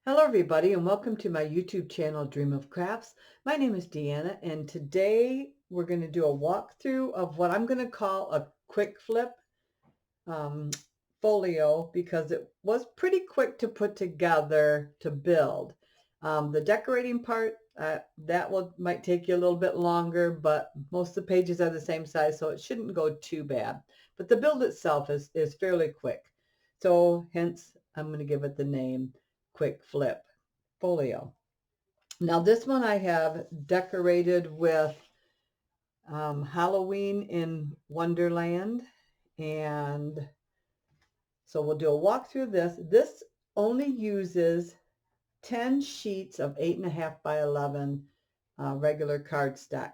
Hello everybody and welcome to my YouTube channel Dream of Crafts. My name is Deanna and today we're going to do a walkthrough of what I'm going to call a quick flip um, folio because it was pretty quick to put together to build. The decorating part, might take you a little bit longer, but most of the pages are the same size, so it shouldn't go too bad. But the build itself is fairly quick. So hence I'm going to give it the name Quick Flip Folio. Now this one I have decorated with Halloween in Wonderland, and so we'll do a walk through this. This only uses 10 sheets of 8.5 by 11 regular cardstock.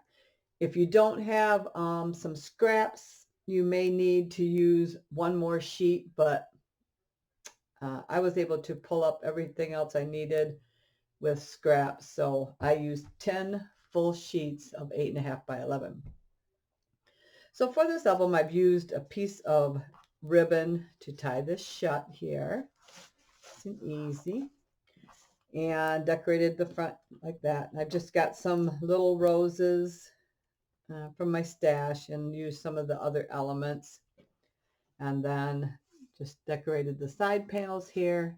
If you don't have some scraps, you may need to use one more sheet, but I was able to pull up everything else I needed with scraps, so I used 10 full sheets of 8.5 by 11. So for this album, I've used a piece of ribbon to tie this shut here. It's an easy. And decorated the front like that. And I've just got some little roses from my stash and used some of the other elements. And then just decorated the side panels here,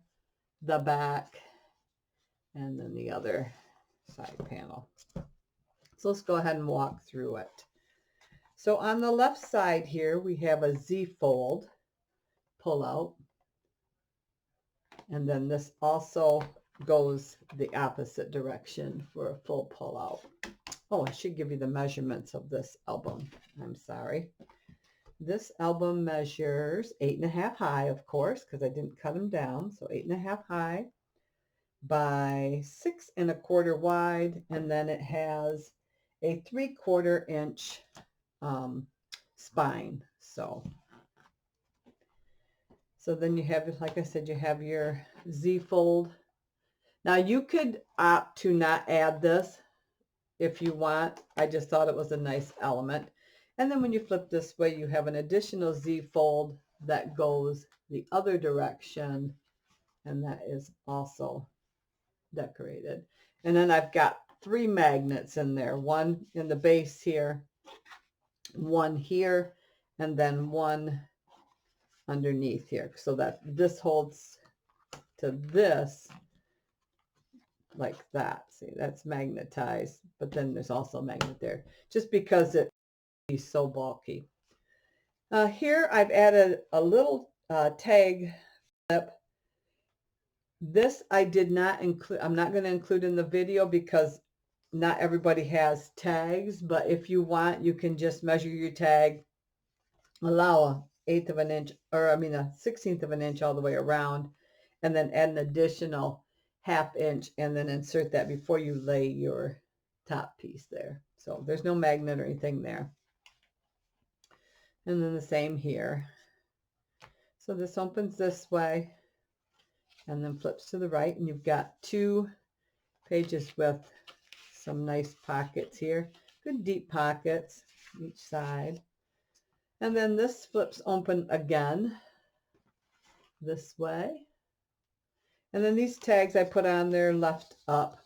the back, and then the other side panel. So let's go ahead and walk through it. So on the left side here, we have a Z fold pull out. And then this also goes the opposite direction for a full pull out. Oh, I should give you the measurements of this album. I'm sorry. This album measures 8.5 high, of course, because I didn't cut them down. So 8.5 high by 6.25 wide. And then it has a 3/4 inch spine. So then you have, like I said, you have your Z fold. Now you could opt to not add this if you want. I just thought it was a nice element. And then when you flip this way, you have an additional Z fold that goes the other direction, and that is also decorated. And then I've got 3 magnets in there, one in the base here, one here, and then one underneath here, so that this holds to this like that. See, that's magnetized, but then there's also a magnet there just because it is so bulky. Here I've added a little tag flip. This I did not include. I'm not going to include in the video because not everybody has tags, but if you want, you can just measure your tag, allow 1/8 of an inch, or I mean a 1/16 of an inch all the way around, and then add an additional 1/2 inch and then insert that before you lay your top piece there. So there's no magnet or anything there. And then the same here. So this opens this way and then flips to the right, and you've got 2 pages with some nice pockets here. Good deep pockets each side. And then this flips open again this way. And then these tags I put on there left up.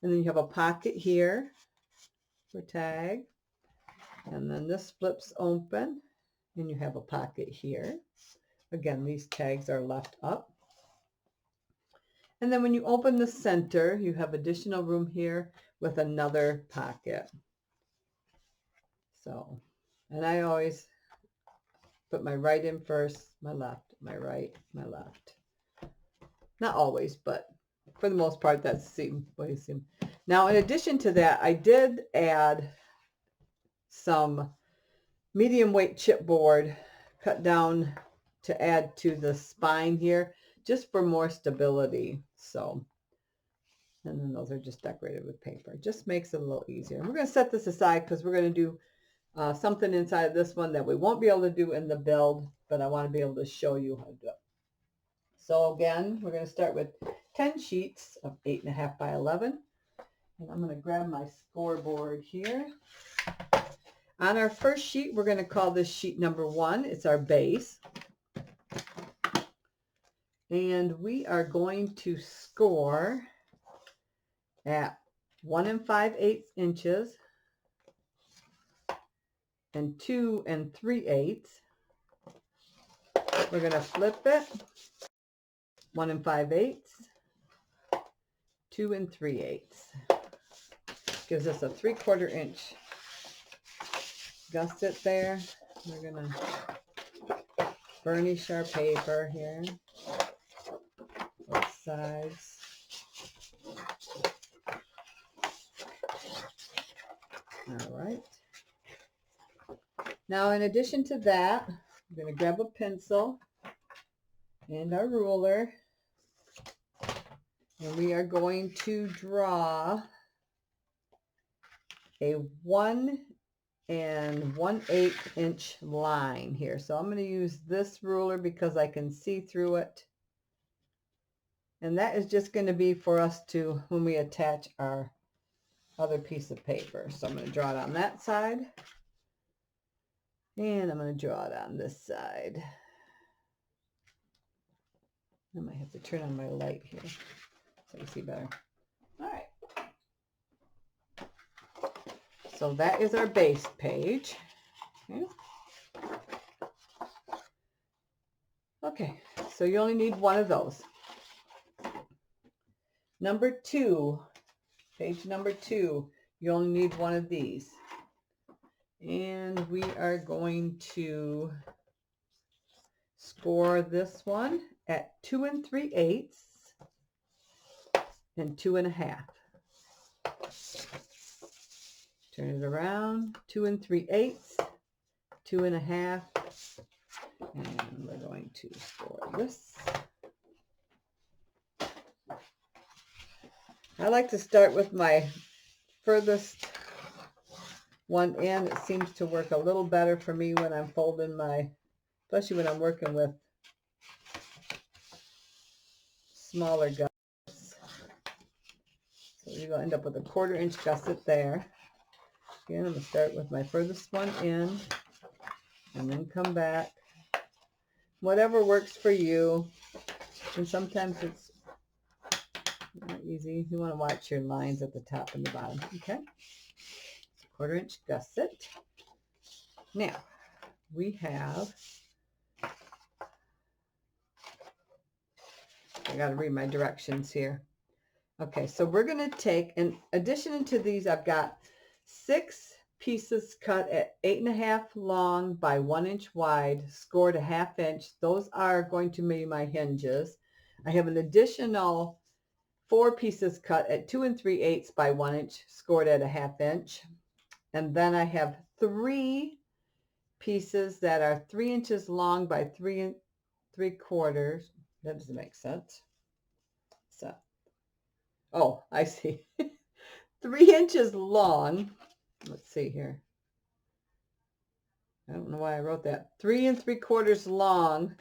And then you have a pocket here for tag. And then this flips open and you have a pocket here. Again, these tags are left up. And then when you open the center, you have additional room here with another pocket. So, and I always put my right in first, my left, my right, my left. Not always, but for the most part, that's the way it seems. Now, in addition to that, I did add some medium weight chipboard cut down to add to the spine here, just for more stability. So, and then those are just decorated with paper. Just makes it a little easier. And we're going to set this aside because we're going to do something inside of this one that we won't be able to do in the build, but I want to be able to show you how to do it. So again, we're going to start with 10 sheets of 8.5 by 11. And I'm going to grab my scoreboard here. On our first sheet, we're going to call this sheet number 1. It's our base. And we are going to score at 1 5/8 inches and 2 3/8. We're going to flip it. 1 5/8, 2 3/8. Gives us a 3/4 inch gusset there. We're going to burnish our paper here, both sides. All right. Now, in addition to that, I'm going to grab a pencil and our ruler, and we are going to draw a 1 1/8 inch line here. So I'm going to use this ruler because I can see through it. And that is just going to be for us to, when we attach our other piece of paper. So I'm going to draw it on that side. And I'm going to draw it on this side. I might have to turn on my light here so you see better. All right. So that is our base page. Okay. Okay, so you only need one of those. Number 2, page number 2, you only need one of these. And we are going to score this one at 2 3/8 and 2 1/2. Turn it around, 2 3/8, 2 1/2, and we're going to score this. I like to start with my furthest one in. It seems to work a little better for me when I'm folding my, especially when I'm working with smaller gussets. So you're going to end up with a 1/4 inch gusset there. Again, I'm going to start with my furthest one in and then come back. Whatever works for you. And sometimes it's not easy. You want to watch your lines at the top and the bottom. Okay. 1/4 inch gusset. Now, we have, I got to read my directions here. Okay, so we're going to take, in addition to these, I've got 6 pieces cut at 8 1/2 long by 1 inch wide, scored a 1/2 inch. Those are going to be my hinges. I have an additional 4 pieces cut at 2 3/8 by 1 inch, scored at a 1/2 inch. And then I have 3 pieces that are 3 inches long by 3 3/4. That doesn't make sense. So, oh, I see. 3 inches long. Let's see here. I don't know why I wrote that. 3 3/4 long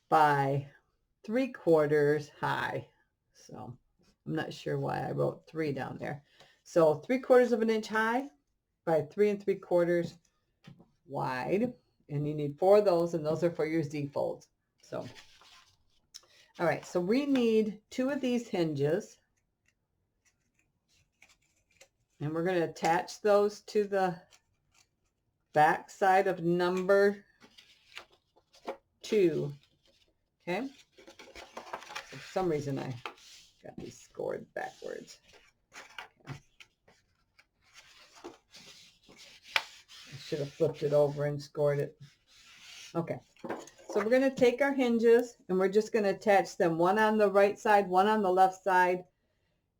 by 3/4 high. So I'm not sure why I wrote 3 down there. So 3/4 of an inch high by 3 3/4 wide. And you need 4 of those, and those are for your Z folds. So, all right. So we need 2 of these hinges. And we're going to attach those to the back side of number 2. Okay. So for some reason I got these scored backwards. Okay. I should have flipped it over and scored it. Okay. So we're going to take our hinges and we're just going to attach them, one on the right side, one on the left side,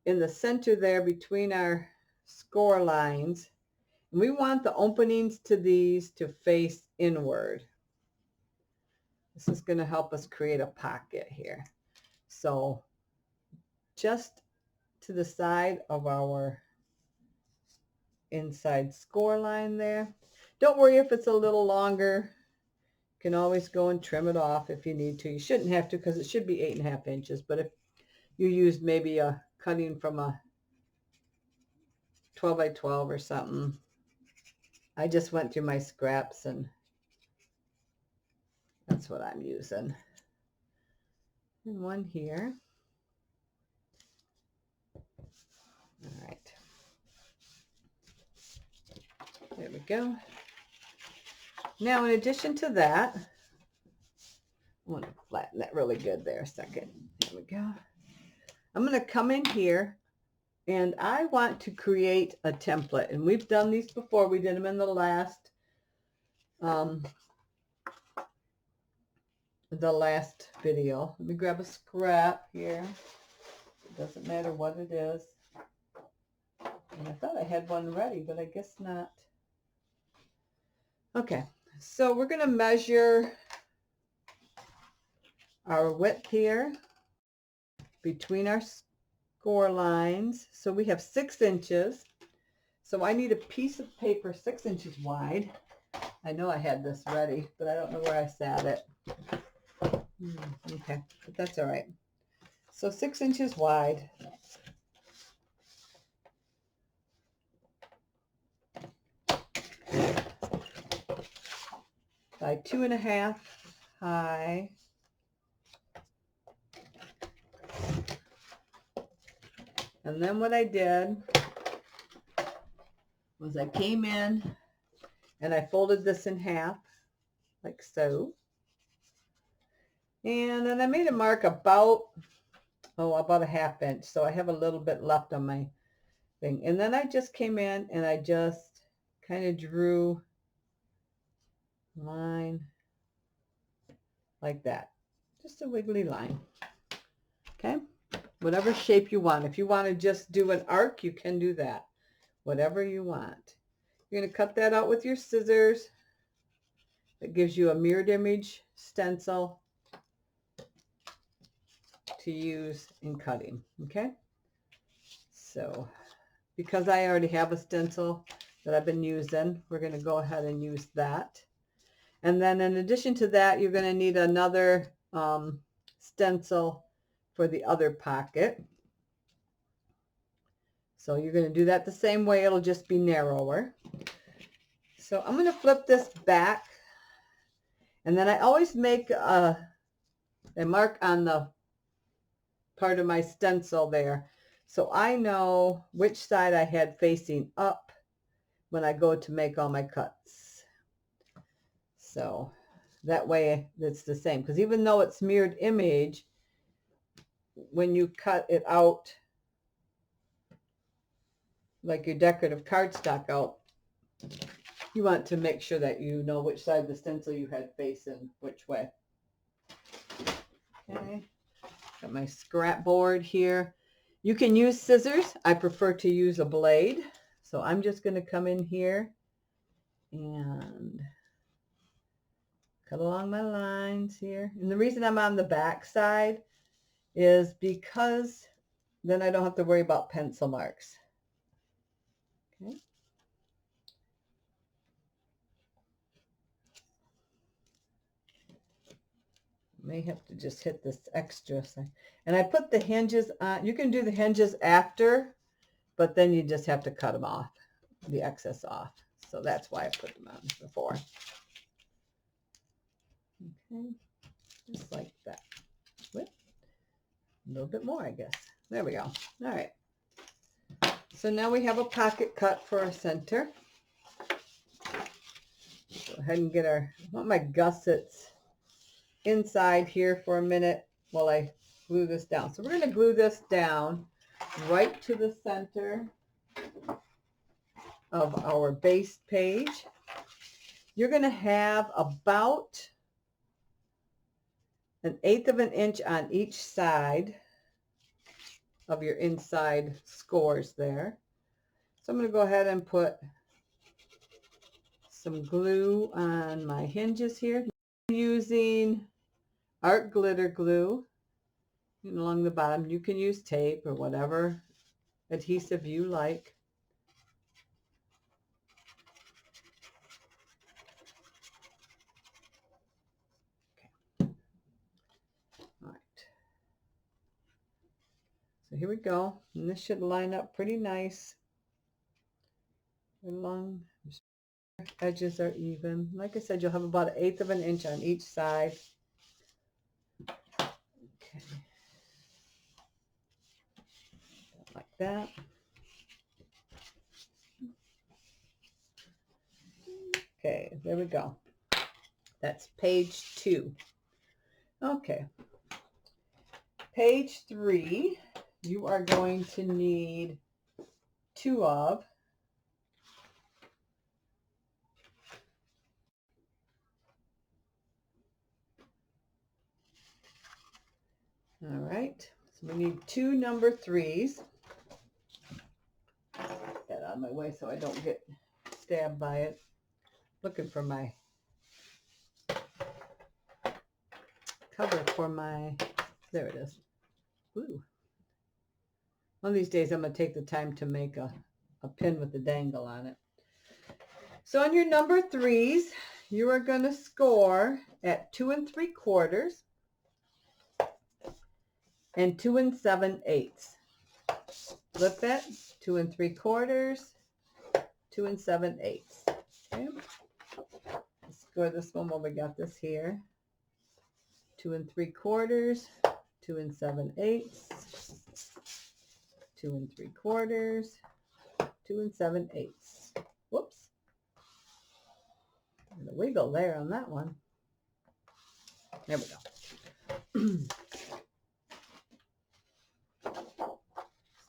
in the center there between our score lines. And we want the openings to these to face inward. This is going to help us create a pocket here. So just to the side of our inside score line there. Don't worry if it's a little longer. You can always go and trim it off if you need to. You shouldn't have to because it should be 8 1/2 inches. But if you used maybe a cutting from a 12 by 12 or something, I just went through my scraps and that's what I'm using. and one here. All right. There we go. Now, in addition to that, I want to flatten that really good there a second. There we go. I'm going to come in here and I want to create a template. And we've done these before. We did them in the last video. Let me grab a scrap here. It doesn't matter what it is. And I thought I had one ready, but I guess not. Okay, so we're going to measure our width here between our score lines. So we have 6 inches. So I need a piece of paper 6 inches wide. I know I had this ready, but I don't know where I sat it. Okay, but that's all right. So 6 inches wide. By 2.5 high. And then what I did was I came in and I folded this in half, like so. And then I made a mark about a 1/2 inch. So I have a little bit left on my thing. And then I just came in and I just kind of drew a line like that. Just a wiggly line. Okay? Whatever shape you want. If you want to just do an arc, you can do that. Whatever you want. You're going to cut that out with your scissors. That gives you a mirrored image stencil to use in cutting. Okay? So, because I already have a stencil that I've been using, we're going to go ahead and use that. And then in addition to that, you're going to need another stencil for the other pocket. So you're going to do that the same way. It'll just be narrower. So I'm going to flip this back. And then I always make a mark on the part of my stencil there. So I know which side I had facing up when I go to make all my cuts. So that way it's the same. Because even though it's mirrored image, when you cut it out, like your decorative cardstock out, you want to make sure that you know which side of the stencil you had facing which way. Okay, got my scrap board here. You can use scissors. I prefer to use a blade. So I'm just going to come in here and cut along my lines here. And the reason I'm on the back side is because then I don't have to worry about pencil marks. Okay. May have to just hit this extra thing. And I put the hinges on. You can do the hinges after, but then you just have to cut them off, the excess off. So that's why I put them on before. Okay, just like that. Whoop. A little bit more, I guess. There we go. All right. So now we have a pocket cut for our center. Go ahead and get our, I want my gussets inside here for a minute while I glue this down. So we're going to glue this down right to the center of our base page. You're going to have about 1/8 of an inch on each side of your inside scores there. So I'm going to go ahead and put some glue on my hinges here. I'm using art glitter glue along the bottom. You can use tape or whatever adhesive you like. Okay. All right. So here we go. And this should line up pretty nice. Along edges are even. Like I said, you'll have about 1/8 of an inch on each side. Okay. that. Okay, there we go. That's page 2. Okay. Page 3, you are going to need 2 of. All right, so we need 2 number 3s. Get that out of my way so I don't get stabbed by it. Looking for my cover for my, there it is. Ooh. One of these days I'm going to take the time to make a pin with the dangle on it. So on your number 3s, you are going to score at 2 3/4 and 2 7/8. Flip that, 2 3/4, 2 7/8. Okay. Let's score this one while we got this here. 2 3/4, 2 7/8, 2 3/4, 2 7/8. Whoops. And a wiggle there on that one. There we go.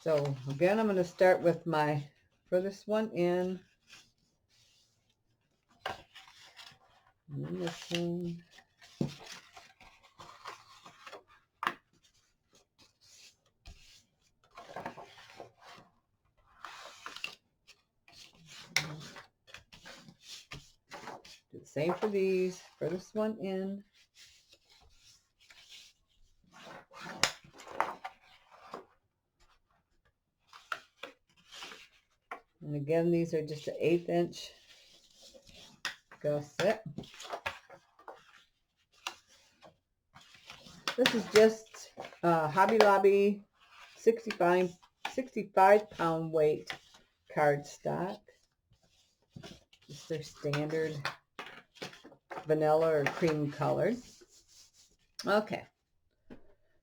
So again, I'm going to start with my furthest one in. And then this one. Do the same for these. Furthest one in. And again, these are just an 1/8 inch gusset. This is just Hobby Lobby 65 pound weight cardstock. Just their standard vanilla or cream colored. Okay,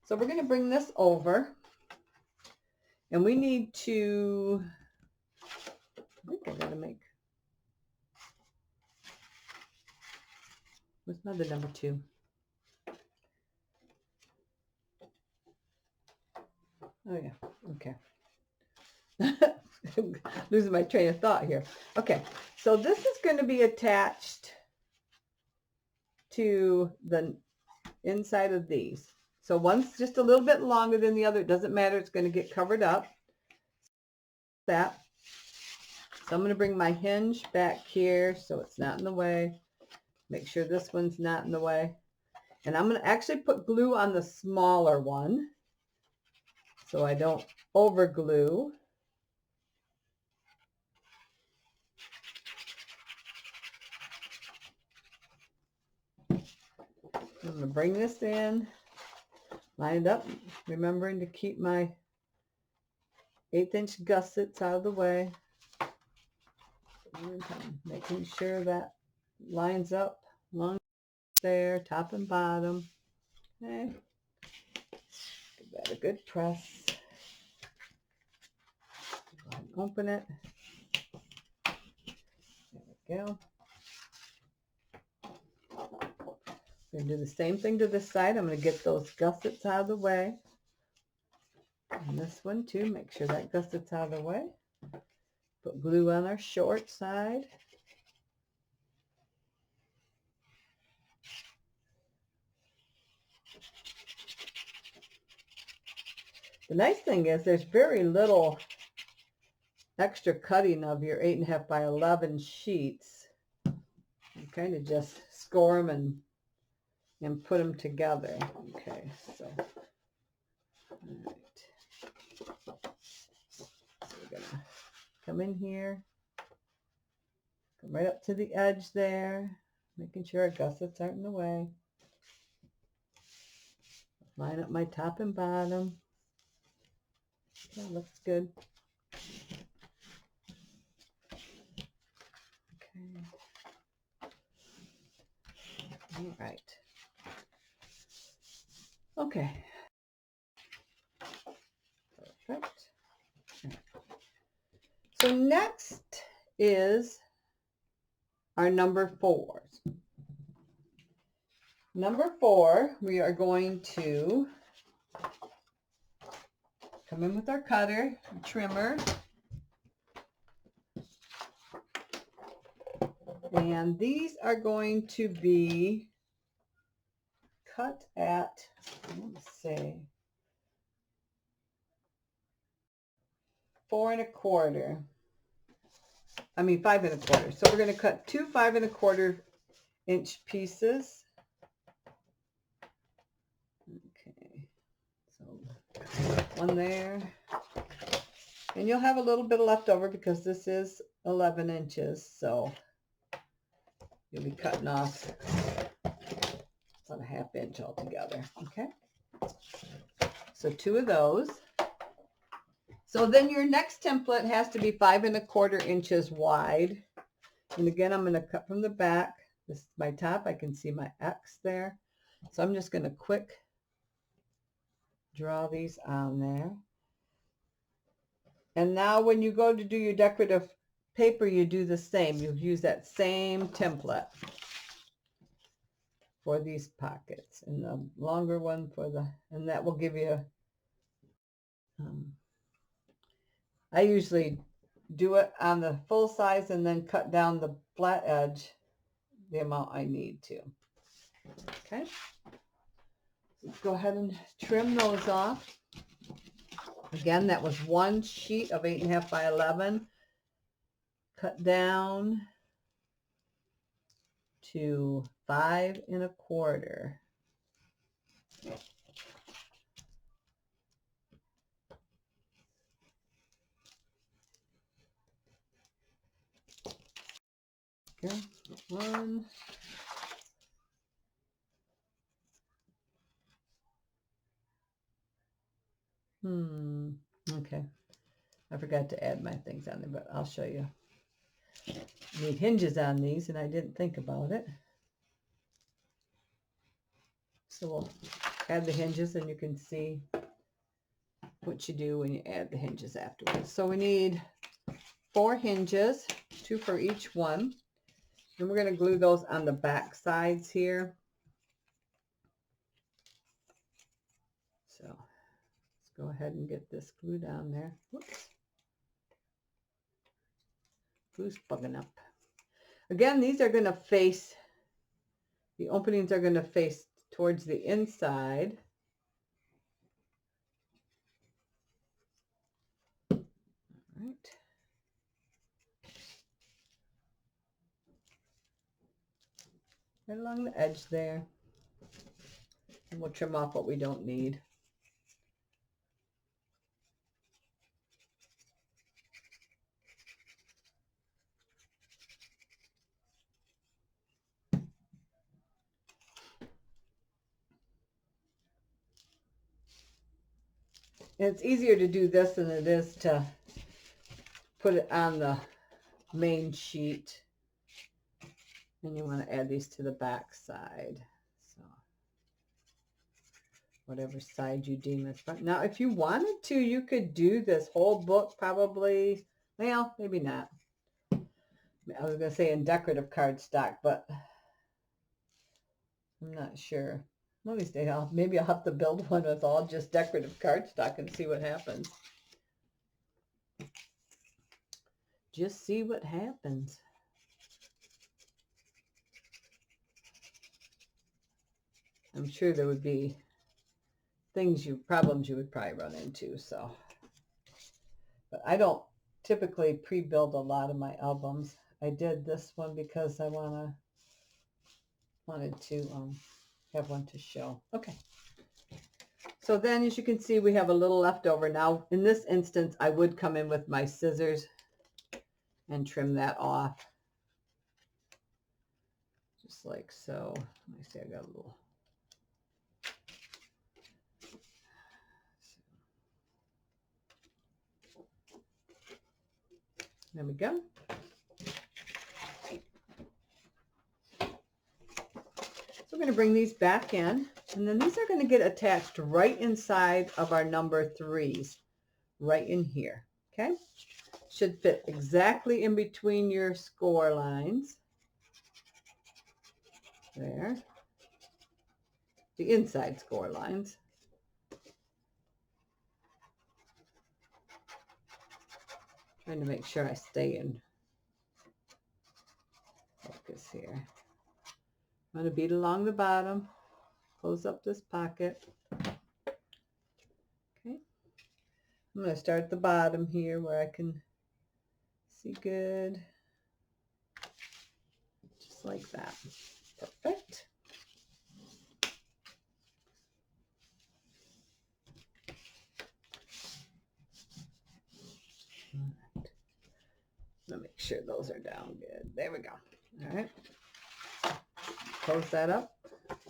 so we're going to bring this over, and we need to, I think I got to make, what's another number 2? Oh yeah, okay. Losing my train of thought here. Okay, so this is going to be attached to the inside of these. So one's just a little bit longer than the other. It doesn't matter. It's going to get covered up. That. So I'm going to bring my hinge back here so it's not in the way. Make sure this one's not in the way. And I'm going to actually put glue on the smaller one so I don't over glue. I'm going to bring this in, line it up, remembering to keep my 1/8 inch gussets out of the way. Making sure that lines up along there, top and bottom. Okay. Give that a good press. Open it. There we go. I'm going to do the same thing to this side. I'm going to get those gussets out of the way. And this one too, make sure that gusset's out of the way. Put glue on our short side. The nice thing is there's very little extra cutting of your 8.5 by 11 sheets. You kind of just score them and put them together. Okay, so all right. So we're gonna come in here, come right up to the edge there, making sure our gussets aren't in the way. Line up my top and bottom. That looks good. Okay. All right. Okay. Perfect. So next is our number 4s. Number 4, we are going to come in with our cutter, trimmer, and these are going to be cut at, let's say, 4 1/4. I mean 5 1/4. So we're going to cut 2 5 1/4 inch pieces. Okay, so one there, and you'll have a little bit left over because this is 11 inches, so you'll be cutting off about a 1/2 inch altogether. Okay, so 2 of those. So then your next template has to be 5 1/4 inches wide. And again, I'm going to cut from the back. This is my top. I can see my X there. So I'm just going to quick draw these on there. And now when you go to do your decorative paper, you do the same. You use that same template for these pockets, and the longer one for the, and that will give you, I usually do it on the full size and then cut down the flat edge the amount I need to. Okay, let's go ahead and trim those off. Again, that was one sheet of 8 1/2 by 11, cut down to 5 1/4. Okay, one. Okay. I forgot to add my things on there, but I'll show you. Need hinges on these, and I didn't think about it. So we'll add the hinges, and you can see what you do when you add the hinges afterwards. So we need 4 hinges, 2 for each one. And we're going to glue those on the back sides here. So let's go ahead and get this glued on there. Whoops. Glue's bugging up. Again, these are going to face, the openings are going to face towards the inside. All right. Right along the edge there. And we'll trim off what we don't need. And it's easier to do this than it is to put it on the main sheet. And you want to add these to the back side. So whatever side you deem as front. Now, if you wanted to, you could do this whole book probably, well, maybe not. I was going to say in decorative cardstock, but I'm not sure. Let me see. Maybe I'll have to build one with all just decorative cardstock and see what happens. Just see what happens. I'm sure there would be problems you would probably run into. So, but I don't typically pre-build a lot of my albums. I did this one because I wanted to have one to show. Okay. So then, as you can see, we have a little left over. Now, in this instance, I would come in with my scissors and trim that off. Just like so. Let me see, I got a little. There we go. So we're going to bring these back in, and then these are going to get attached right inside of our number 3s, right in here. Okay, should fit exactly in between your score lines. There, the inside score lines. Trying to make sure I stay in focus here. I'm going to bead along the bottom, close up this pocket. Okay, I'm going to start at the bottom here where I can see good, just like that. Perfect. Let me make sure those are down good. There we go. All right. Close that up.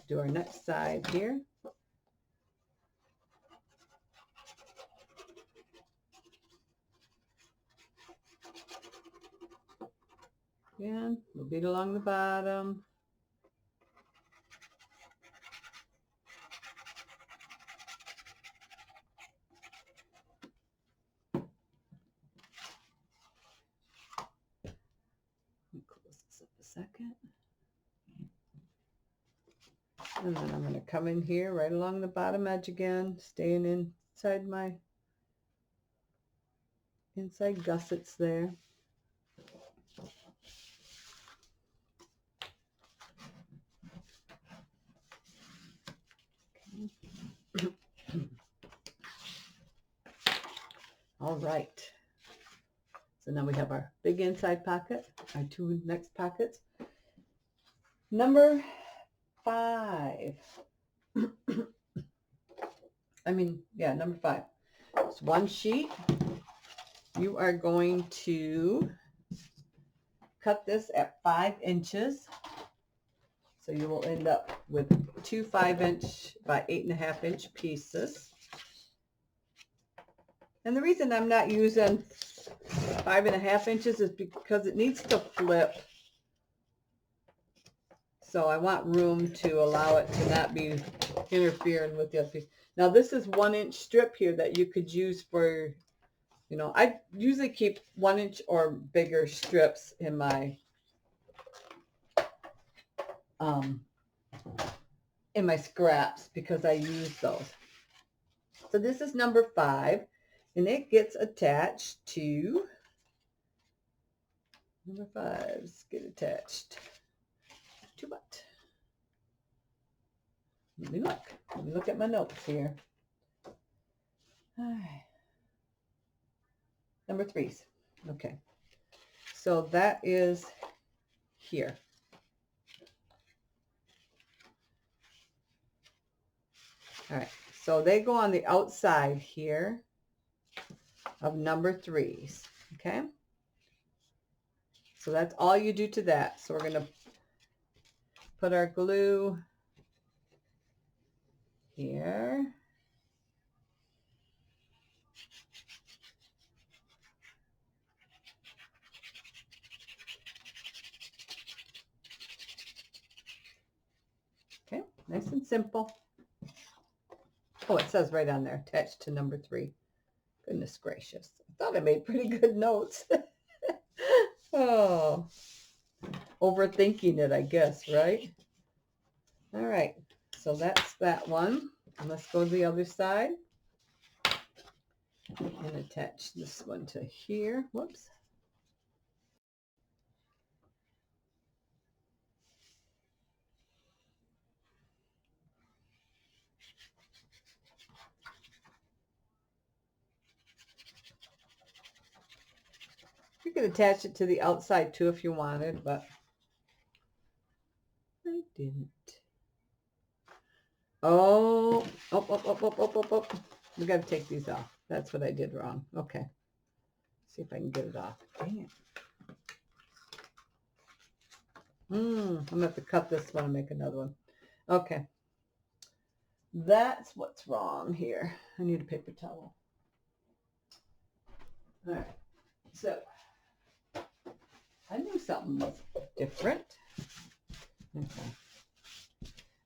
Do our next side here. Again, we'll bead along the bottom. Let me close this up a second. And then I'm going to come in here right along the bottom edge again, staying inside my inside gussets there. Okay. All right. So now we have our big inside pocket, our two next pockets. Number 5. Number 5. It's one sheet. You are going to cut this at 5 inches. So you will end up with 2 5-inch by 8.5 inch pieces. And the reason I'm not using 5.5 inches is because it needs to flip. So I want room to allow it to not be interfering with the other piece. Now this is 1-inch strip here that you could use for, I usually keep 1-inch or bigger strips in my scraps because I use those. So this is number 5, and it gets attached to number 5's get attached to what? Let me look at my notes here. All right. Number 3's. Okay. So that is here. All right. So they go on the outside here of number 3's. Okay. So that's all you do to that. So we're going to put our glue here. Okay, nice and simple. Oh, it says right on there, attached to number 3. Goodness gracious. I thought I made pretty good notes. Oh, overthinking it, I guess, right? All right, so that's that one. And let's go to the other side and attach this one to here. Whoops. You could attach it to the outside too if you wanted, but I didn't. Oh, oh. We got to take these off. That's what I did wrong. Okay. See if I can get it off. Dang it. I'm going to have to cut this one and make another one. Okay. That's what's wrong here. I need a paper towel. All right. So, I knew something was different. Okay.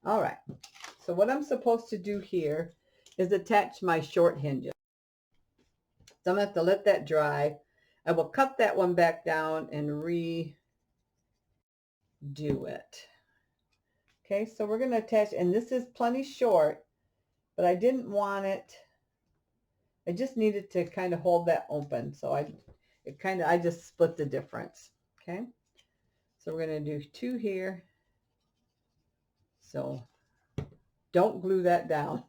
All right. So what I'm supposed to do here is attach my short hinges. So I'm going to have to let that dry. I will cut that one back down and redo it. Okay, so we're going to attach, and this is plenty short, but I didn't want it, I just needed to kind of hold that open. So I just split the difference. Okay, so we're going to do 2 here. So don't glue that down.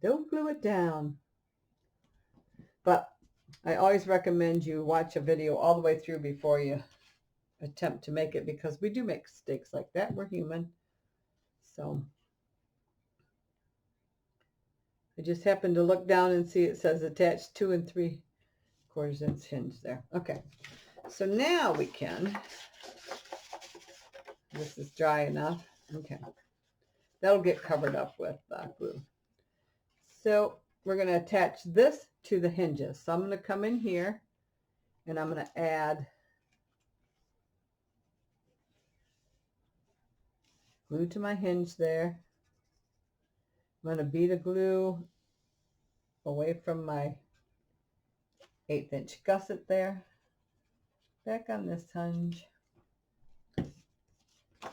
Don't glue it down. But I always recommend you watch a video all the way through before you attempt to make it, because we do make mistakes like that. We're human. So I just happened to look down and see it says attach 2 3/4 inch hinge there. Okay, so now we can, this is dry enough. Okay, that'll get covered up with glue. So we're going to attach this to the hinges. So I'm going to come in here and I'm going to add glue to my hinge there. I'm going to bead a glue away from my 1/8 inch gusset there, back on this hinge, and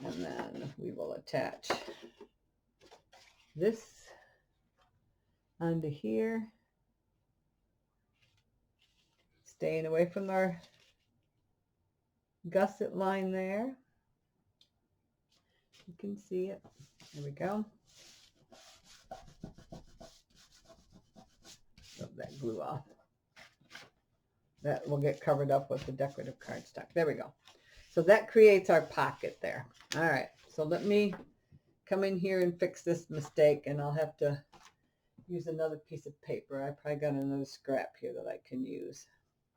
then we will attach this onto here, staying away from our gusset line there. You can see it. There we go. Rub that glue off. That will get covered up with the decorative cardstock. There we go. So that creates our pocket there. All right, so let me come in here and fix this mistake, and I'll have to use another piece of paper. I probably got another scrap here that I can use.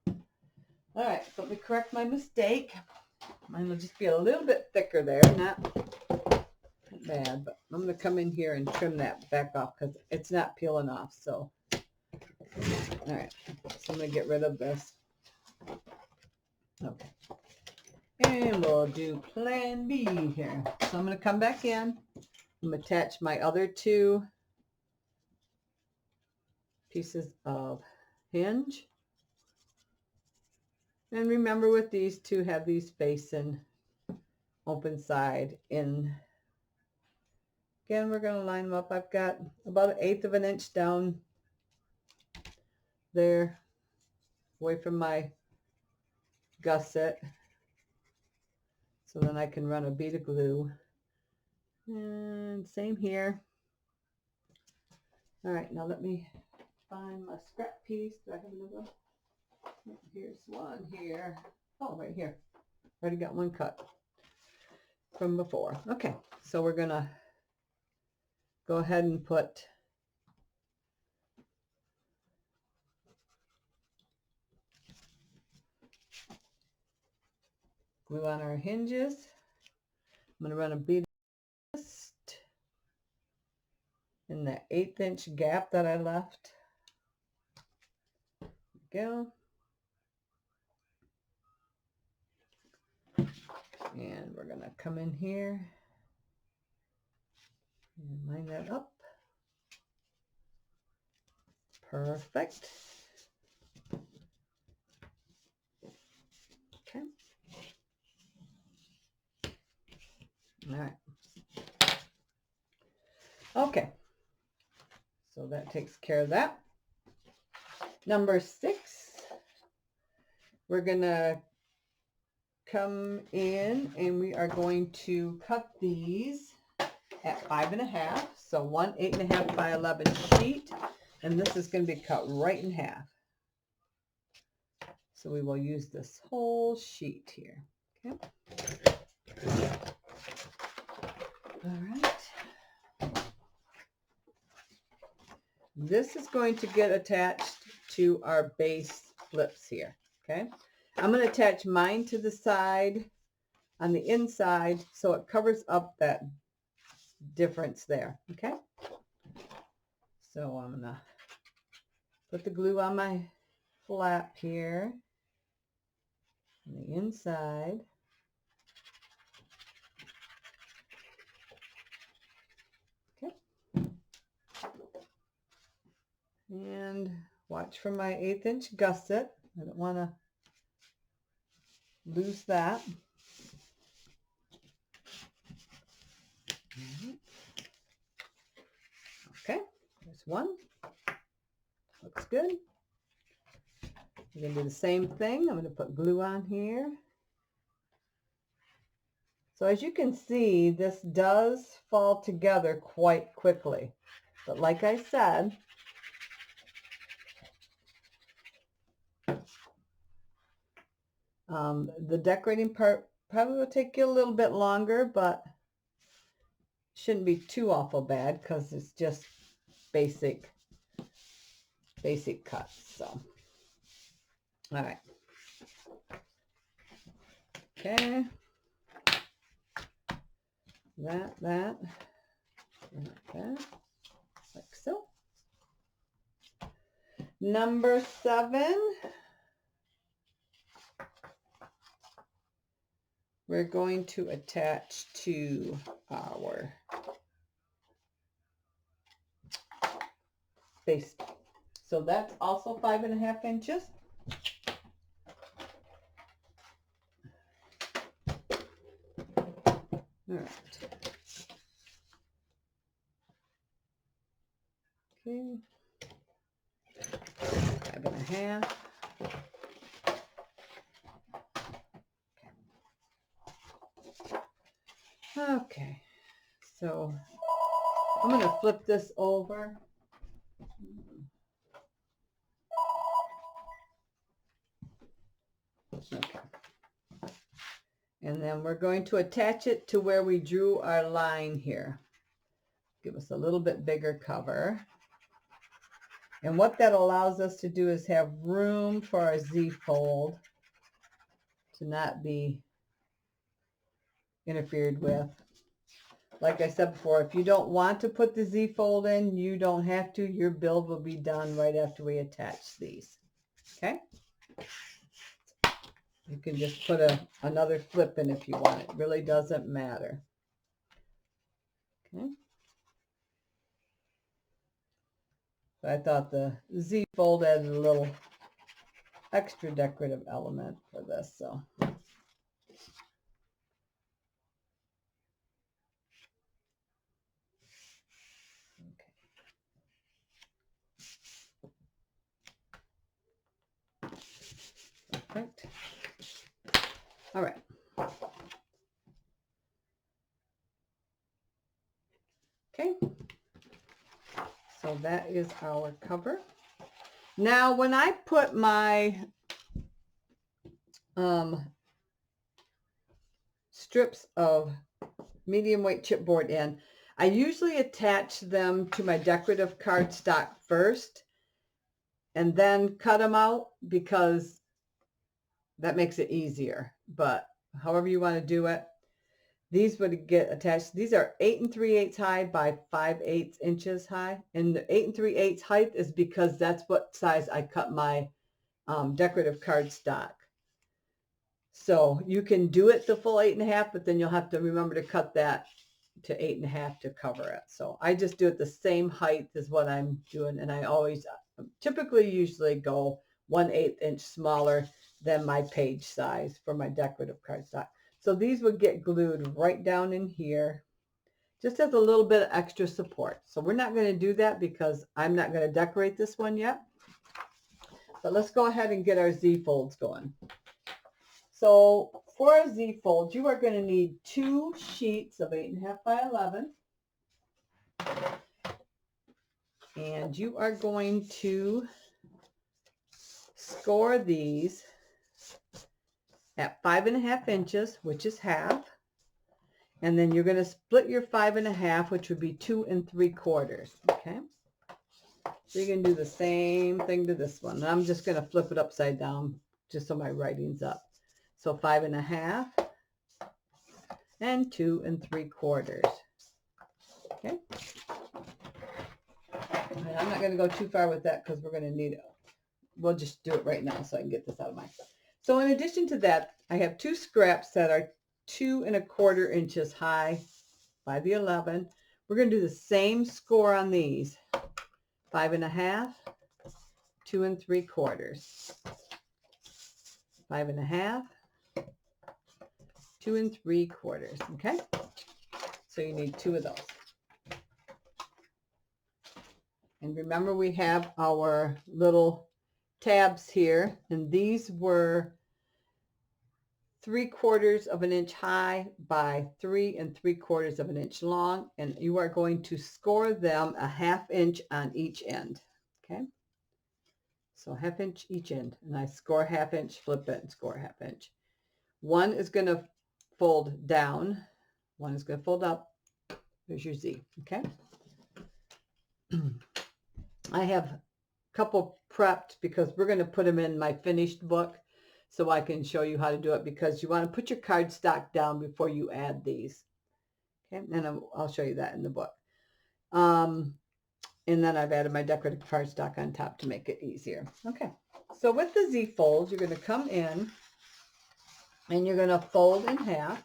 All right, so let me correct my mistake. Mine will just be a little bit thicker there, not bad, but I'm going to come in here and trim that back off because it's not peeling off. So, all right, so I'm going to get rid of this. Okay, and we'll do plan B here. So I'm going to come back in. I'm going to attach my other 2 pieces of hinge. And remember, with these 2, have these facing open side in. Again, we're going to line them up. I've got about 1/8 of an inch down there, away from my gusset. So then I can run a bead of glue. And same here. All right, now let me find my scrap piece. Do I have another one? Here's one here. Oh, right here. Already got one cut from before. Okay, so we're going to go ahead and put glue on our hinges. I'm going to run a bead in that 1/8 inch gap that I left. There we go. And we're going to come in here and line that up. Perfect. Okay. All right. Okay. So that takes care of that. Number 6, we're going to come in and we are going to cut these at 5.5. So 1 8.5 by 11 sheet, and this is going to be cut right in half. So we will use this whole sheet here. Okay. All right. This is going to get attached to our base flips here. Okay. I'm going to attach mine to the side on the inside so it covers up that difference there. Okay. So I'm going to put the glue on my flap here on the inside. Okay. And watch for my 1/8 inch gusset. I don't want to lose that. Okay, there's one. Looks good. We're going to do the same thing. I'm going to put glue on here. So as you can see, this does fall together quite quickly. But like I said, the decorating part probably will take you a little bit longer, but shouldn't be too awful bad because it's just basic cuts. So, all right. Okay. That, like so. Number 7. We're going to attach to our base. So that's also 5.5 inches. All right. Okay. 5.5. Okay. So I'm going to flip this over. Okay. And then we're going to attach it to where we drew our line here. Give us a little bit bigger cover. And what that allows us to do is have room for our Z-fold to not be interfered with. Like I said before, if you don't want to put the Z-fold in, you don't have to. Your build will be done right after we attach these. Okay? You can just put another flip in if you want. It really doesn't matter. Okay? But I thought the Z-fold added a little extra decorative element for this, so. Perfect. All right. Okay. So that is our cover. Now, when I put my strips of medium weight chipboard in, I usually attach them to my decorative cardstock first and then cut them out because that makes it easier. But however you want to do it, these would get attached. These are 8 3/8 high by 5/8 inches high. And the 8 3/8 height is because that's what size I cut my decorative cardstock. So you can do it the full 8.5, but then you'll have to remember to cut that to 8.5 to cover it. So I just do it the same height as what I'm doing. And I always typically usually go 1/8 inch smaller than my page size for my decorative cardstock. So these would get glued right down in here, just as a little bit of extra support. So we're not going to do that because I'm not going to decorate this one yet. But let's go ahead and get our Z-folds going. So for a Z-fold, you are going to need 2 sheets of 8.5 by 11. And you are going to score these at 5.5 inches, which is half. And then you're going to split your 5.5, which would be 2 3/4. Okay. So you're going to do the same thing to this one. And I'm just going to flip it upside down just so my writing's up. So 5.5 and 2 3/4. Okay. And I'm not going to go too far with that because we're going to need it. We'll just do it right now so I can get this out of my. So in addition to that, I have 2 scraps that are 2 1/4 inches high by the 11. We're going to do the same score on these. 5.5 2 3/4, 5 1/2, 2 3/4. Okay, so you need 2 of those. And remember, we have our little tabs here, and these were 3/4 of an inch high by 3 3/4 of an inch long, and you are going to score them a 1/2 inch on each end. Okay, so 1/2 inch each end, and I score 1/2 inch, flip it, and score 1/2 inch. One is going to fold down, one is going to fold up. There's your Z. Okay, I have a couple prepped because we're going to put them in my finished book, so I can show you how to do it, because you want to put your cardstock down before you add these. Okay, and I'll show you that in the book. And then I've added my decorative cardstock on top to make it easier. Okay, so with the Z folds, you're going to come in and you're going to fold in half.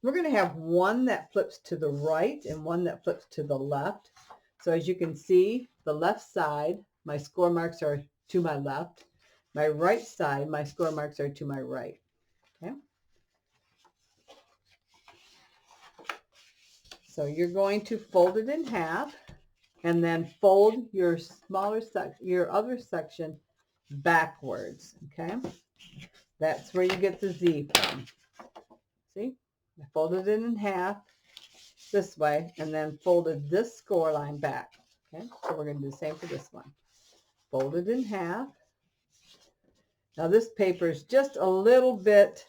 We're going to have one that flips to the right and one that flips to the left. So as you can see, the left side, my score marks are to my left. My right side, my score marks are to my right. Okay. So you're going to fold it in half and then fold your smaller section, your other section backwards. Okay. That's where you get the Z from. See? I folded it in half this way and then folded this score line back. Okay. So we're going to do the same for this one. Fold it in half. Now this paper is just a little bit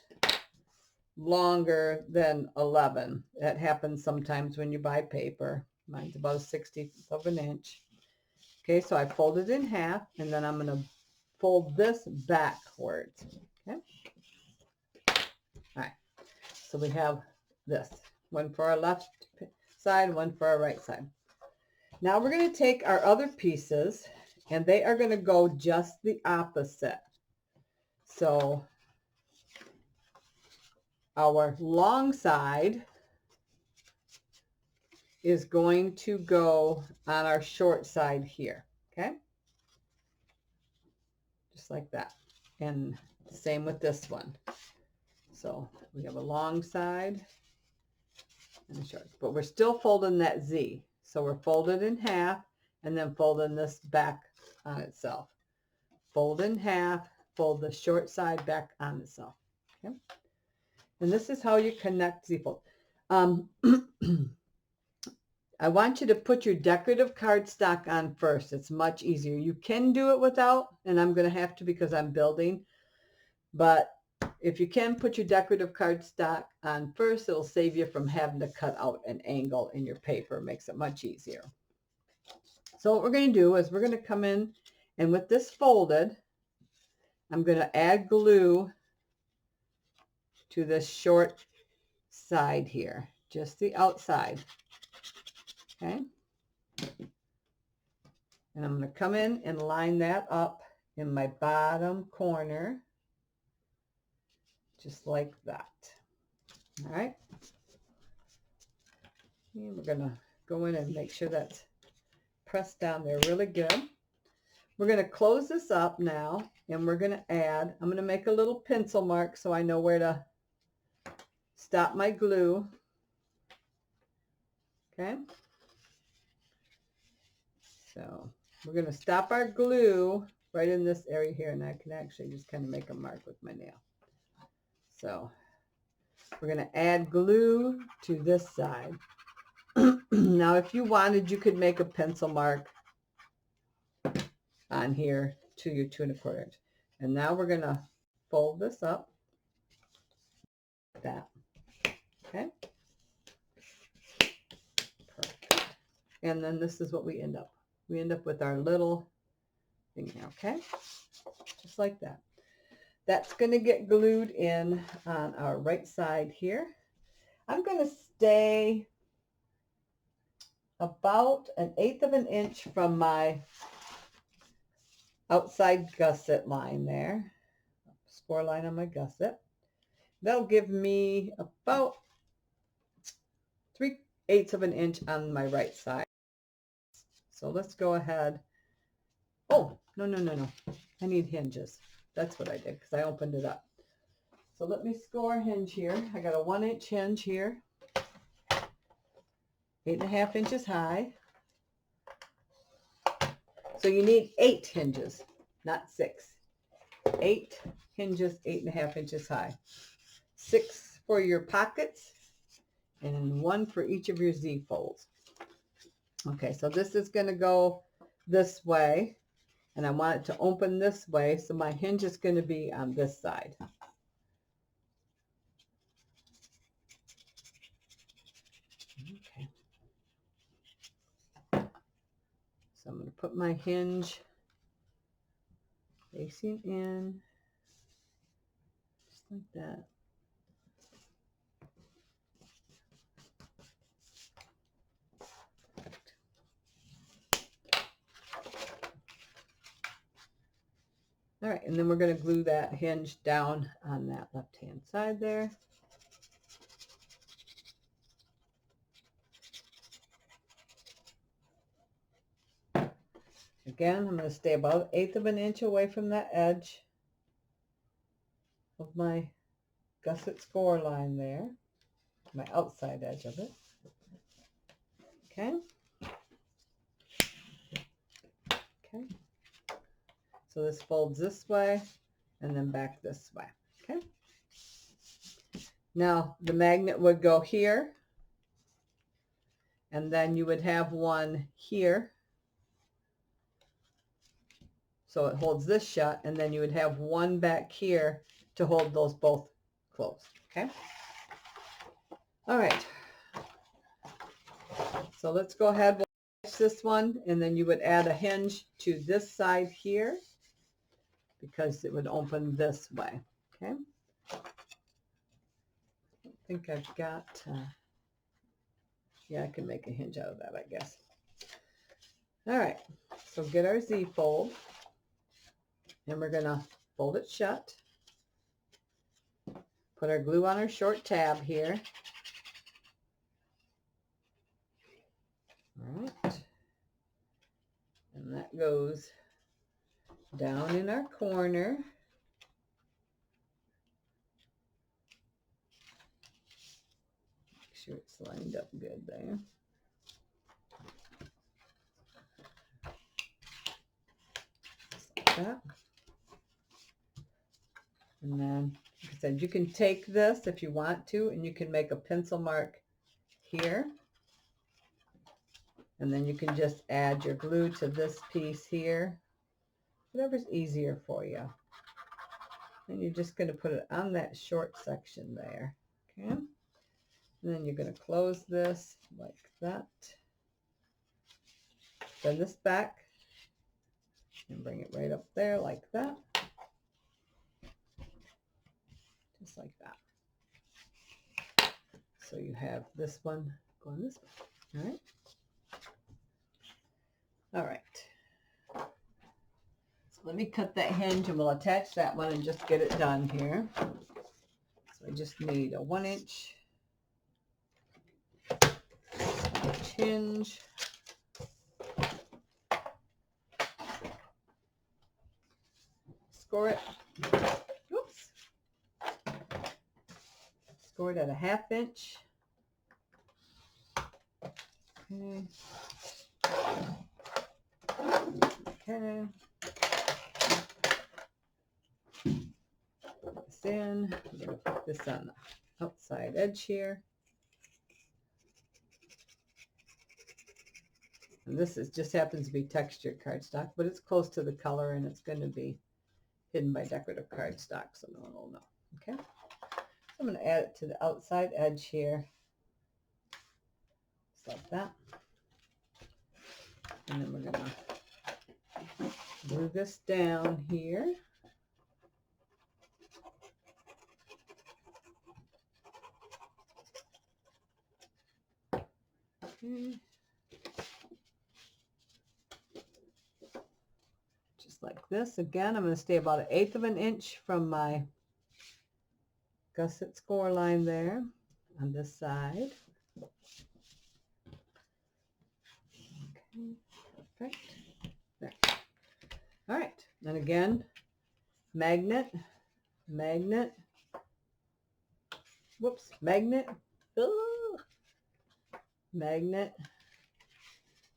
longer than 11. That happens sometimes when you buy paper. Mine's about a 1/60 of an inch. Okay, so I fold it in half and then I'm going to fold this backwards. Okay. All right. So we have this. One for our left side, one for our right side. Now we're going to take our other pieces and they are going to go just the opposite. So our long side is going to go on our short side here. Okay. Just like that. And same with this one. So we have a long side and a short, but we're still folding that Z. So we're folded in half and then folding this back on itself. Fold in half, fold the short side back on itself. Okay. And this is how you connect Z fold. I want you to put your decorative cardstock on first. It's much easier. You can do it without, and I'm going to have to because I'm building. But if you can put your decorative cardstock on first, it'll save you from having to cut out an angle in your paper. It makes it much easier. So what we're going to do is we're going to come in, and with this folded, I'm going to add glue to this short side here, just the outside. Okay. And I'm going to come in and line that up in my bottom corner, just like that. All right. And we're going to go in and make sure that's pressed down there really good. We're going to close this up now, and we're going to add, I'm going to make a little pencil mark so I know where to stop my glue. Okay. So we're going to stop our glue right in this area here, and I can actually just kind of make a mark with my nail. So we're going to add glue to this side. Now, if you wanted, you could make a pencil mark on here to your 2 1/4 inch. And now we're going to fold this up like that. Okay. Perfect. And then this is what we end up. We end up with our little thing here. Okay. Just like that. That's going to get glued in on our right side here. I'm going to stay about 1/8 of an inch from my outside gusset line there. Score line on my gusset. That'll give me about 3/8 of an inch on my right side. So let's go ahead. Oh, No. I need hinges. That's what I did because I opened it up. So let me score a hinge here. I got a 1-inch hinge here, 8.5 inches high. So you need 8 hinges, not 6. 8 hinges, 8.5 inches high. 6 for your pockets, and 1 for each of your Z folds. Okay, so this is going to go this way, and I want it to open this way, so my hinge is going to be on this side. Okay. So I'm going to put my hinge facing in, just like that. All right, and then we're going to glue that hinge down on that left-hand side there. Again, I'm going to stay about 1/8 of an inch away from that edge of my gusset score line there, my outside edge of it. Okay. Okay. So this folds this way and then back this way. Okay. Now the magnet would go here, and then you would have one here. So it holds this shut, and then you would have one back here to hold those both closed. Okay. All right. So let's go ahead. We'll attach this one, and then you would add a hinge to this side here because it would open this way. Okay. I think I've got, yeah, I can make a hinge out of that, I guess. All right. So get our Z fold, and we're going to fold it shut. Put our glue on our short tab here. All right. And that goes down in our corner. Make sure it's lined up good there. Just like that. And then, like I said, you can take this if you want to, and you can make a pencil mark here. And then you can just add your glue to this piece here, whatever's easier for you. And you're just going to put it on that short section there. Okay. And then you're going to close this like that. Bend this back and bring it right up there like that. Just like that. So you have this one going this way. All right. All right. So let me cut that hinge, and we'll attach that one and just get it done here. So I just need a 1-inch hinge. Score it. Oops. Score it at a 1/2 inch. Okay. Okay. Put this in. I'm going to put this on the outside edge here. And this is just happens to be textured cardstock, but it's close to the color, and it's going to be hidden by decorative cardstock, so no one will know. Okay. So I'm going to add it to the outside edge here, just like that. And then we're going to glue this down here. Okay. Just like this. Again, I'm going to stay about 1/8 of an inch from my gusset score line there on this side. Okay, perfect. There. All right. And again, magnet, magnet, whoops, magnet, oh, magnet,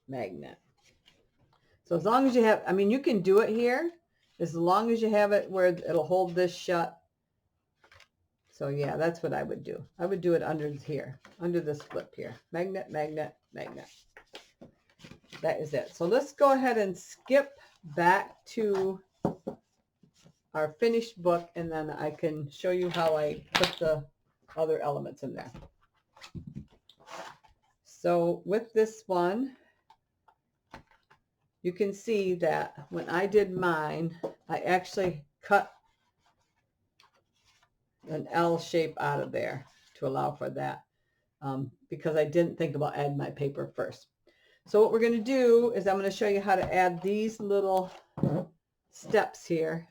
magnet. So as long as you have, I mean, you can do it here as long as you have it where it'll hold this shut. So yeah, that's what I would do. I would do it under here, under this flip here. Magnet, magnet, magnet. That is it. So let's go ahead and skip back to our finished book, and then I can show you how I put the other elements in there. So with this one, you can see that when I did mine, I actually cut an L shape out of there to allow for that, because I didn't think about adding my paper first. So what we're going to do is I'm going to show you how to add these little steps here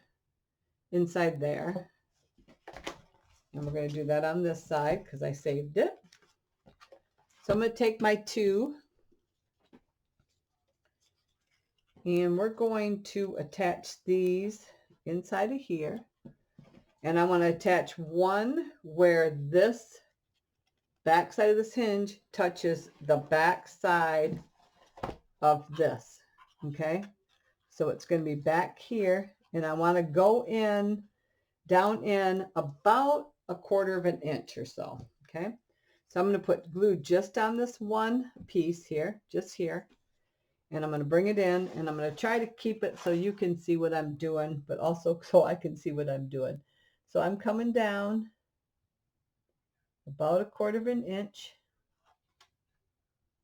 inside there. And we're going to do that on this side because I saved it. So I'm going to take my 2 and we're going to attach these inside of here. And I want to attach one where this back side of this hinge touches the back side of this. Okay, so it's going to be back here, and I want to go in down in about 1/4 of an inch or so. Okay, so I'm going to put glue just on this one piece here, just here, and I'm going to bring it in, and I'm going to try to keep it so you can see what I'm doing, but also so I can see what I'm doing. So I'm coming down about 1/4 of an inch,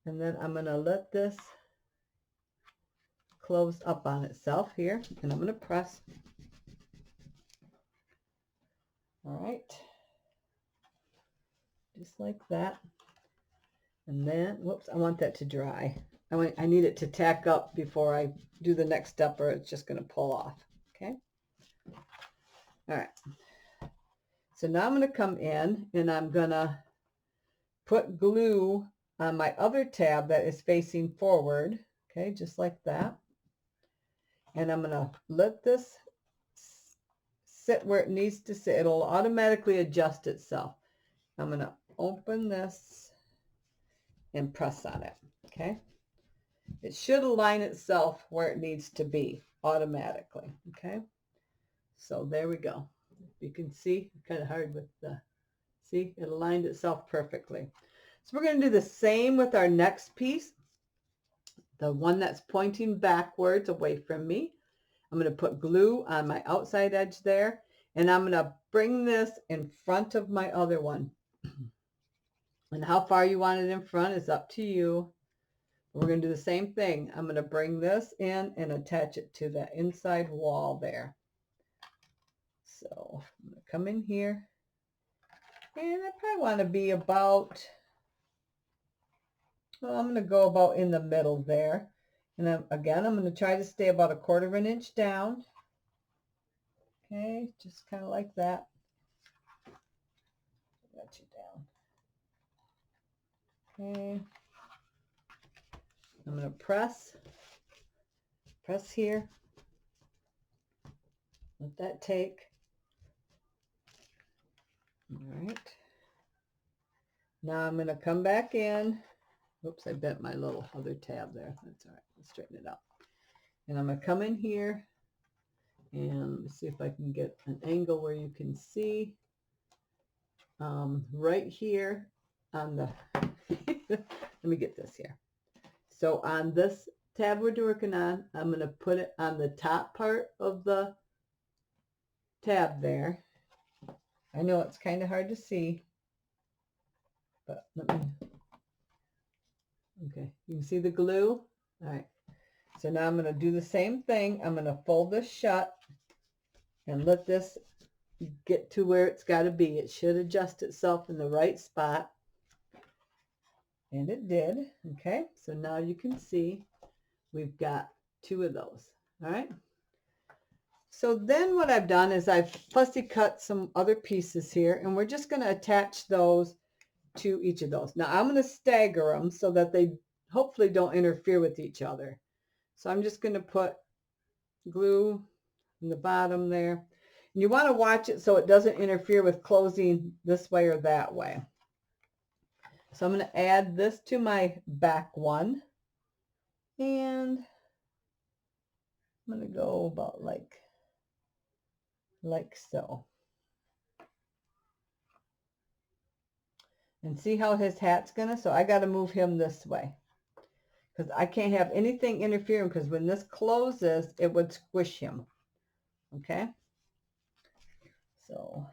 and then I'm going to let this close up on itself here, and I'm going to press. All right, just like that. And then, whoops, I want that to dry. I need it to tack up before I do the next step, or it's just going to pull off. Okay. All right. So now I'm going to come in and I'm going to put glue on my other tab that is facing forward. Okay, just like that. And I'm going to let this sit where it needs to sit. It'll automatically adjust itself. I'm going to open this and press on it. Okay, it should align itself where it needs to be automatically. Okay, so there we go. You can see, kind of hard with the, see, it aligned itself perfectly. So we're going to do the same with our next piece, the one that's pointing backwards away from me. I'm going to put glue on my outside edge there, and I'm going to bring this in front of my other one. And how far you want it in front is up to you. We're going to do the same thing. I'm going to bring this in and attach it to that inside wall there. So I'm going to come in here, and I probably want to be about, well, I'm going to go about in the middle there. And then again, I'm going to try to stay about 1/4 of an inch down. Okay, just kind of like that. Got you down. Okay. I'm going to press here. Let that take. All right. Now I'm going to come back in. Oops, I bent my little other tab there. That's all right. Let's straighten it out. And I'm going to come in here and let me see if I can get an angle where you can see right here on the, let me get this here. So on this tab we're working on, I'm going to put it on the top part of the tab there. I know it's kind of hard to see, but let me, okay, you can see the glue. All right, so now I'm going to do the same thing. I'm going to fold this shut and let this get to where it's got to be. It should adjust itself in the right spot. And it did. Okay, so now you can see we've got 2 of those. All right. So then what I've done is I've fussy cut some other pieces here, and we're just going to attach those to each of those. Now I'm going to stagger them so that they hopefully don't interfere with each other. So I'm just going to put glue in the bottom there. And you want to watch it so it doesn't interfere with closing this way or that way. So I'm going to add this to my back one. And I'm going to go about like so. And see how his hat's going to, so I got to move him this way. Because I can't have anything interfering, because when this closes, it would squish him. Okay? So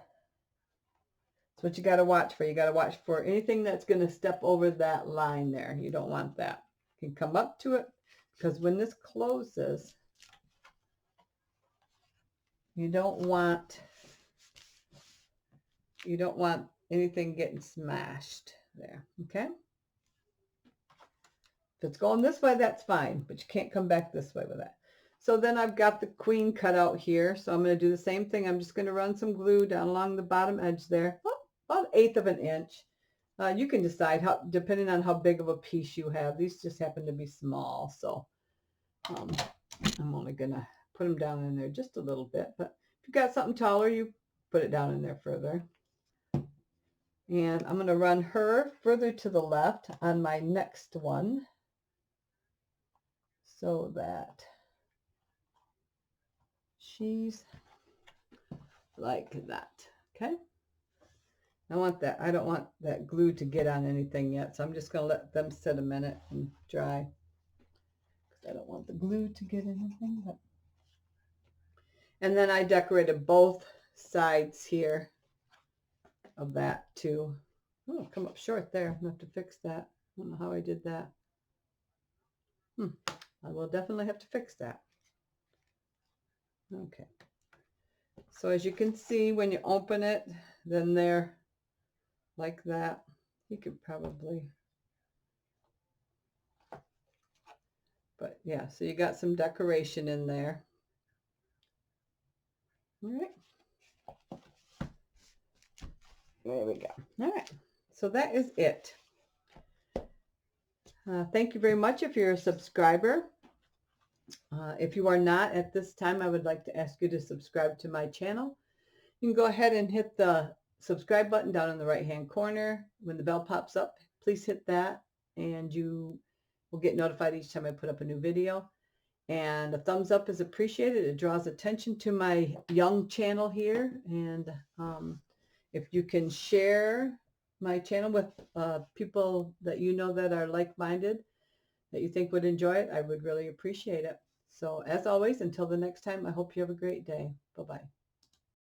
that's what you got to watch for. You got to watch for anything that's going to step over that line there. You don't want that. You can come up to it, because when this closes, you don't want anything getting smashed there. Okay? If it's going this way, that's fine, but you can't come back this way with that. So then I've got the queen cut out here. So I'm going to do the same thing. I'm just going to run some glue down along the bottom edge there, about 1/8 of an inch. You can decide how, depending on how big of a piece you have. These just happen to be small, so I'm only going to put them down in there just a little bit. But if you've got something taller, you put it down in there further. And I'm going to run her further to the left on my next one, so that she's like that. Okay. I want that. I don't want that glue to get on anything yet, so I'm just going to let them sit a minute and dry. I don't want the glue to get anything. But... And then I decorated both sides here of that too. Oh, come up short there. I'm going to have to fix that. I don't know how I did that. I will definitely have to fix that. Okay. So as you can see, when you open it, then they're like that. You could probably, but yeah, so you got some decoration in there. All right. There we go. All right. So that is it. Thank you very much if you're a subscriber. If you are not at this time, I would like to ask you to subscribe to my channel. You can go ahead and hit the subscribe button down in the right hand corner. When the bell pops up, please hit that and you will get notified each time I put up a new video. And a thumbs up is appreciated. It draws attention to my young channel here. And if you can share my channel with people that you know that are like-minded, that you think would enjoy it, I would really appreciate it. So as always, until the next time, I hope you have a great day. Bye-bye.